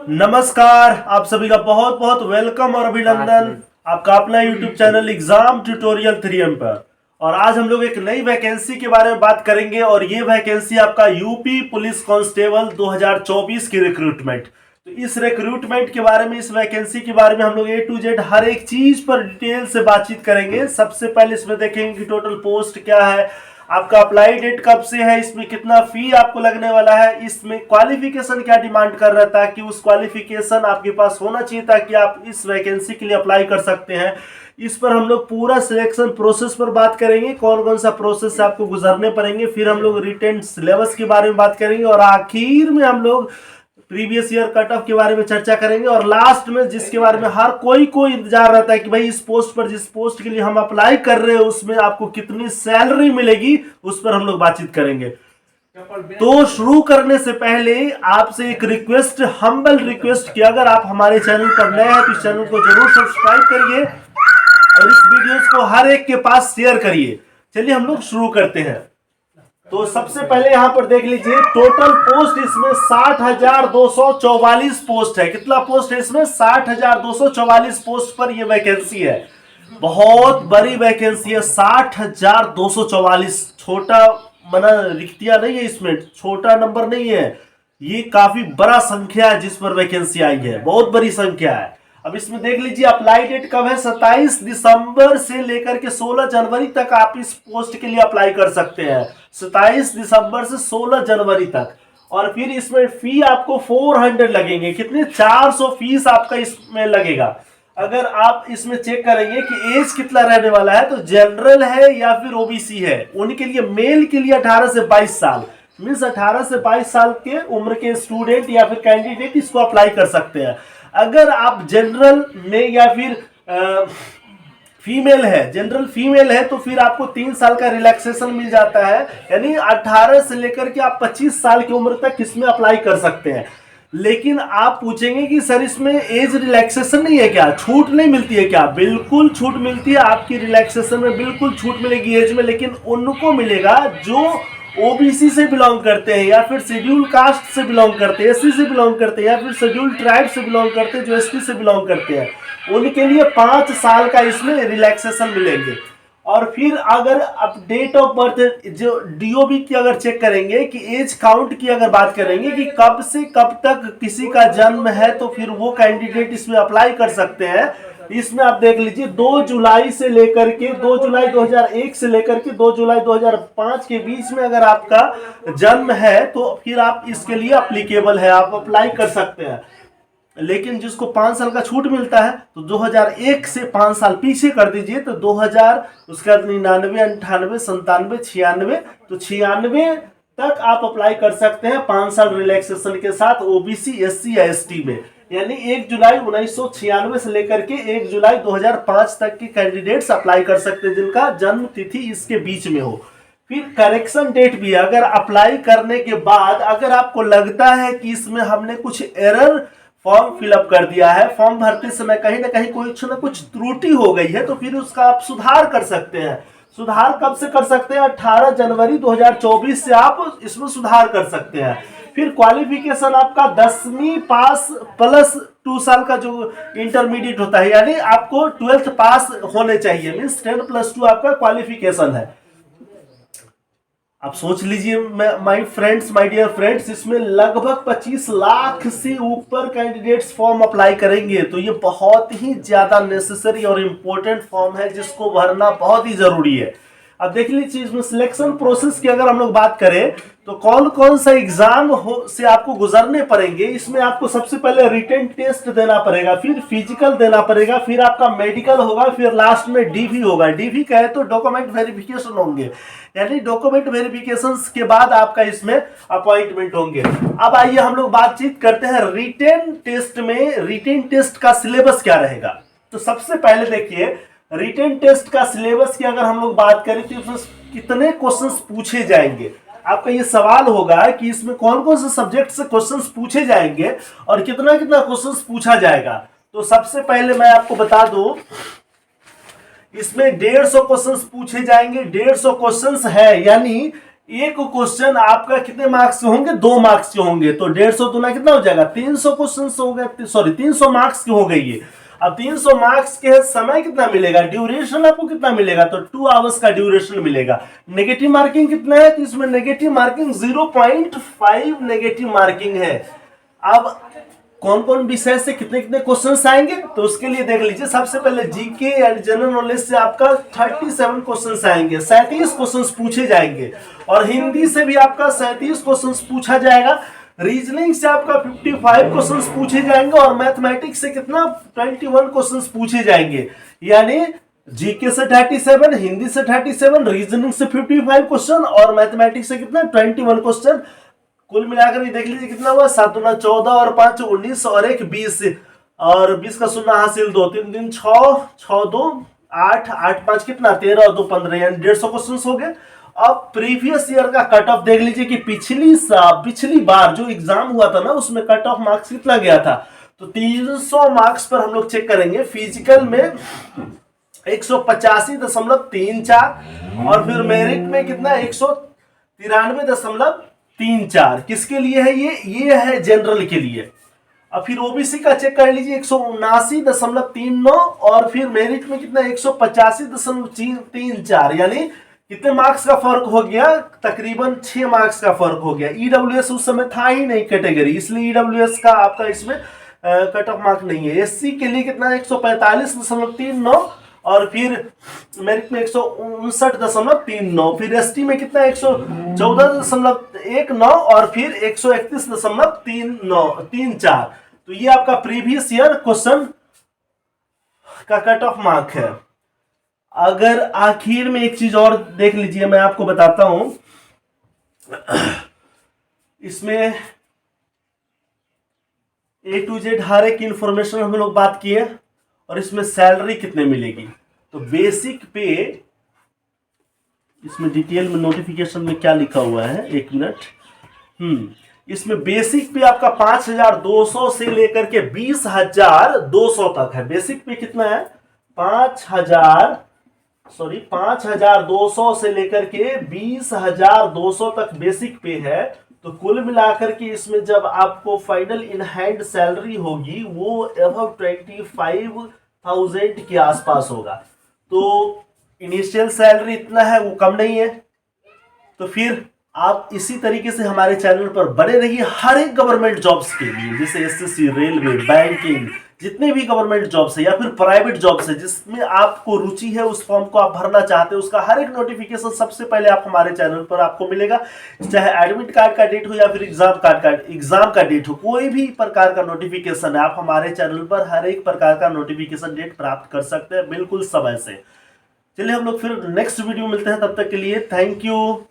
नमस्कार, आप सभी का बहुत बहुत वेलकम और अभिनंदन। आपका अपना YouTube channel exam tutorial 3M पर। और आज हम लोग एक नई वैकेंसी के बारे में बात करेंगे और ये वैकेंसी आपका यूपी पुलिस कांस्टेबल 2024 की रिक्रूटमेंट। तो इस रिक्रूटमेंट के बारे में, इस वैकेंसी के बारे में हम लोग A to Z हर एक चीज पर डिटेल से बातचीत करेंगे। सबसे पहले इसमें देखेंगे कि टोटल पोस्ट क्या है, आपका अप्लाई डेट कब से है, इसमें कितना फी आपको लगने वाला है, इसमें क्वालिफिकेशन क्या डिमांड कर रहा था कि उस क्वालिफिकेशन आपके पास होना चाहिए ताकि आप इस वैकेंसी के लिए अप्लाई कर सकते हैं। इस पर हम लोग पूरा सिलेक्शन प्रोसेस पर बात करेंगे, कौन कौन सा प्रोसेस से आपको गुजरने पड़ेंगे। फिर हम लोग रिटेन सिलेबस के बारे में बात करेंगे और आखिर में हम लोग प्रीवियस ईयर कट ऑफ के बारे में चर्चा करेंगे। और लास्ट में जिसके बारे में हर कोई को इंतजार रहता है कि भाई इस पोस्ट पर, जिस पोस्ट के लिए हम अप्लाई कर रहे हैं उसमें आपको कितनी सैलरी मिलेगी, उस पर हम लोग बातचीत करेंगे। तो शुरू करने से पहले आपसे एक रिक्वेस्ट, हम्बल रिक्वेस्ट कि अगर आप हमारे चैनल पर नए हैं तो इस चैनल को जरूर सब्सक्राइब करिए और इस वीडियोस को हर एक के पास शेयर करिए। चलिए हम लोग शुरू करते हैं। तो सबसे पहले यहां पर देख लीजिए, टोटल पोस्ट इसमें 60,244 पोस्ट है। कितना पोस्ट है इसमें? 60,244 पोस्ट पर यह वैकेंसी है। बहुत बड़ी वैकेंसी है, 60,244। छोटा मना रिक्तियां नहीं है इसमें, छोटा नंबर नहीं है, ये काफी बड़ा संख्या है जिस पर वैकेंसी आई है, बहुत बड़ी संख्या है। अब इसमें देख लीजिए अप्लाई डेट कब है, 27 दिसंबर से लेकर के 16 जनवरी तक आप इस पोस्ट के लिए अप्लाई कर सकते हैं। 27 दिसंबर से 16 जनवरी तक। और फिर इसमें फी आपको 400 लगेंगे। कितने? 400 फीस आपका इसमें लगेगा। अगर आप इसमें चेक करेंगे कि एज कितना रहने वाला है, तो जनरल है या फिर ओबीसी है, उनके लिए मेल के लिए 18 से 22 साल मीन्स 18 से 22 साल के उम्र के स्टूडेंट या फिर कैंडिडेट इसको अप्लाई कर सकते हैं। अगर आप जनरल में या फिर फीमेल है, जनरल फीमेल है, तो फिर आपको 3 साल का रिलैक्सेशन मिल जाता है। यानी 18 से लेकर के आप 25 साल की उम्र तक इसमें अप्लाई कर सकते हैं। लेकिन आप पूछेंगे कि सर इसमें एज रिलैक्सेशन नहीं है क्या, छूट नहीं मिलती है क्या? बिल्कुल छूट मिलती है, आपकी रिलैक्सेशन में बिल्कुल छूट मिलेगी एज में। लेकिन उनको मिलेगा जो ओबीसी से बिलोंग करते हैं या फिर शेड्यूल कास्ट से बिलोंग करते हैं, एससी से बिलोंग करते हैं या फिर शेड्यूल ट्राइब से बिलोंग करते हैं, जो एसटी से बिलोंग करते हैं, उनके लिए 5 साल का इसमें रिलैक्सेशन मिलेंगे। और फिर अगर आप डेट ऑफ बर्थ, जो डीओबी की अगर चेक करेंगे कि एज काउंट की अगर बात करेंगे कि कब से कब तक किसी का जन्म है, तो फिर वो कैंडिडेट इसमें अप्लाई कर सकते हैं। इसमें आप देख लीजिए 2 जुलाई से लेकर के 2 जुलाई 2001 से लेकर के 2 जुलाई 2005 के बीच में अगर आपका जन्म है तो फिर आप इसके लिए अप्लीकेबल है, आप अप्लाई कर सकते हैं। लेकिन जिसको 5 साल का छूट मिलता है, तो 2001 से 5 साल पीछे कर दीजिए तो 2000, उसके बाद 99, 98, 97, 96, तो 96 तक आप अप्लाई कर सकते हैं 5 साल रिलैक्सेशन के साथ ओबीसी, एससी या एसटी में। यानी 1 जुलाई 1996 से लेकर के 1 जुलाई 2005 तक के कैंडिडेट्स अप्लाई कर सकते हैं जिनका जन्म तिथि इसके बीच में हो। फिर करेक्शन डेट भी है। अगर अप्लाई करने के बाद अगर आपको लगता है कि इसमें हमने कुछ एरर फॉर्म फिलअप कर दिया है, फॉर्म भरते समय कहीं ना कहीं कुछ ना कुछ त्रुटि हो गई है, तो फिर उसका आप सुधार कर सकते हैं। सुधार कब से कर सकते हैं? 18 जनवरी 2024 से आप इसमें सुधार कर सकते हैं। फिर क्वालिफिकेशन आपका 10वीं पास प्लस 2 साल का जो इंटरमीडिएट होता है, यानी आपको 12th पास होने चाहिए, मीन्स 10+2 आपका क्वालिफिकेशन है। आप सोच लीजिए my friends, my dear friends, इसमें लगभग 25 लाख से ऊपर कैंडिडेट्स फॉर्म अप्लाई करेंगे। तो ये बहुत ही ज्यादा नेसेसरी और इम्पोर्टेंट फॉर्म है जिसको भरना बहुत ही जरूरी है। अब देख लीजिए इसमें सिलेक्शन प्रोसेस की अगर हम लोग बात करें तो कौन कौन सा एग्जाम से आपको गुजरने पड़ेंगे। इसमें आपको सबसे पहले रिटन टेस्ट देना पड़ेगा, फिर फिजिकल देना पड़ेगा, फिर आपका मेडिकल होगा, फिर लास्ट में डीवी होगा। डीवी कहे तो डॉक्यूमेंट वेरिफिकेशन होंगे, यानी डॉक्यूमेंट वेरिफिकेशन के बाद आपका इसमें अपॉइंटमेंट होंगे। अब आइए हम लोग बातचीत करते हैं रिटन टेस्ट में, रिटन टेस्ट का सिलेबस क्या रहेगा। तो सबसे पहले देखिए रिटन टेस्ट का सिलेबस की अगर हम लोग बात करें तो इसमें कितने क्वेश्चंस पूछे जाएंगे। आपका ये सवाल होगा कि इसमें कौन कौन से सब्जेक्ट से क्वेश्चंस पूछे जाएंगे और कितना कितना क्वेश्चंस पूछा जाएगा। तो सबसे पहले मैं आपको बता दूं, इसमें 150 क्वेश्चंस पूछे जाएंगे। 150 क्वेश्चंस है, यानी एक क्वेश्चन आपका कितने मार्क्स के होंगे, 2 मार्क्स के होंगे, तो 150 दुना कितना हो जाएगा, 300 क्वेश्चन हो गए, सॉरी 300 मार्क्स के हो गए ये। अब 300 मार्क्स के समय कितना मिलेगा, ड्यूरेशन आपको कितना मिलेगा, तो 2 आवर्स का ड्यूरेशन मिलेगा। नेगेटिव मार्किंग कितना है, तो इसमें नेगेटिव मार्किंग 0.5 नेगेटिव मार्किंग है। अब कौन कौन विषय से कितने कितने क्वेश्चंस आएंगे, तो उसके लिए देख लीजिए। सबसे पहले जीके एंड जनरल नॉलेज से आपका 37 क्वेश्चंस आएंगे, 37 क्वेश्चंस पूछे जाएंगे, और हिंदी से भी आपका 37 क्वेश्चंस पूछा जाएगा। रीजनिंग से आपका 55 क्वेश्चंस पूछे जाएंगे, और मैथमेटिक्स से कितना 21 क्वेश्चंस पूछे जाएंगे। यानी जीके से 37, हिंदी से 37, रीजनिंग से 55 क्वेश्चन, और मैथमेटिक्स से कितना 21 क्वेश्चन। कुल मिलाकर ये देख लीजिए कितना हुआ, 7 दूना 14 और 5 19 और 1 20, और 20 का शून्य हासिल 2, 3 दिन 6, 6 2 8, 8 5 कितना 13 और 2 15, यानी 150 क्वेश्चन हो गए। अब प्रीवियस ईयर का कट ऑफ देख लीजिए कि पिछली बार जो एग्जाम हुआ था ना, उसमें कट ऑफ मार्क्स कितना गया था, तो 300 मार्क्स पर हम लोग चेक करेंगे। फिजिकल में 185.34, और फिर मेरिट में कितना 193.34। किसके लिए है ये है जनरल के लिए। अब फिर ओबीसी का चेक कर लीजिए 179.39, और फिर मेरिट में कितना 185.34, यानी कितने मार्क्स का फर्क हो गया, तकरीबन 6 मार्क्स का फर्क हो गया। ईडब्ल्यूएस उस समय था ही नहीं कैटेगरी, इसलिए ईडब्ल्यूएस का आपका इसमें कट ऑफ मार्क नहीं है। एससी के लिए कितना 145.39, और फिर मेरिट में 159.39, फिर एसटी में कितना 114.19, और फिर 131.34। तो ये आपका प्रीवियस ईयर क्वेश्चन का कट ऑफ मार्क है। अगर आखिर में एक चीज और देख लीजिए, मैं आपको बताता हूं, इसमें ए टू जेड हर एक इंफॉर्मेशन हम लोग बात किए, और इसमें सैलरी कितने मिलेगी। तो बेसिक पे, इसमें डिटेल में नोटिफिकेशन में क्या लिखा हुआ है, एक मिनट। इसमें बेसिक पे आपका 5,200 से लेकर के 20,200 तक है। बेसिक पे कितना है, 5,200 से लेकर के 20,200 तक बेसिक पे है। तो कुल मिलाकर के इसमें जब आपको फाइनल इन हैंड सैलरी होगी वो अबव 25,000 के आसपास होगा। तो इनिशियल सैलरी इतना है, वो कम नहीं है। तो फिर आप इसी तरीके से हमारे चैनल पर बने रहिए हर एक गवर्नमेंट जॉब्स के लिए, जैसे एसएससी, रेलवे, बैंकिंग, जितने भी गवर्नमेंट जॉब्स है या फिर प्राइवेट जॉब्स है जिसमें आपको रुचि है, उस फॉर्म को आप भरना चाहते हैं, उसका हर एक नोटिफिकेशन सबसे पहले आप हमारे चैनल पर आपको मिलेगा। चाहे एडमिट कार्ड का डेट हो या फिर एग्जाम का डेट हो, कोई भी प्रकार का नोटिफिकेशन है, आप हमारे चैनल पर हर एक प्रकार का नोटिफिकेशन डेट प्राप्त कर सकते हैं बिल्कुल समय से। चलिए हम लोग फिर नेक्स्ट वीडियो मिलते हैं, तब तक के लिए थैंक यू।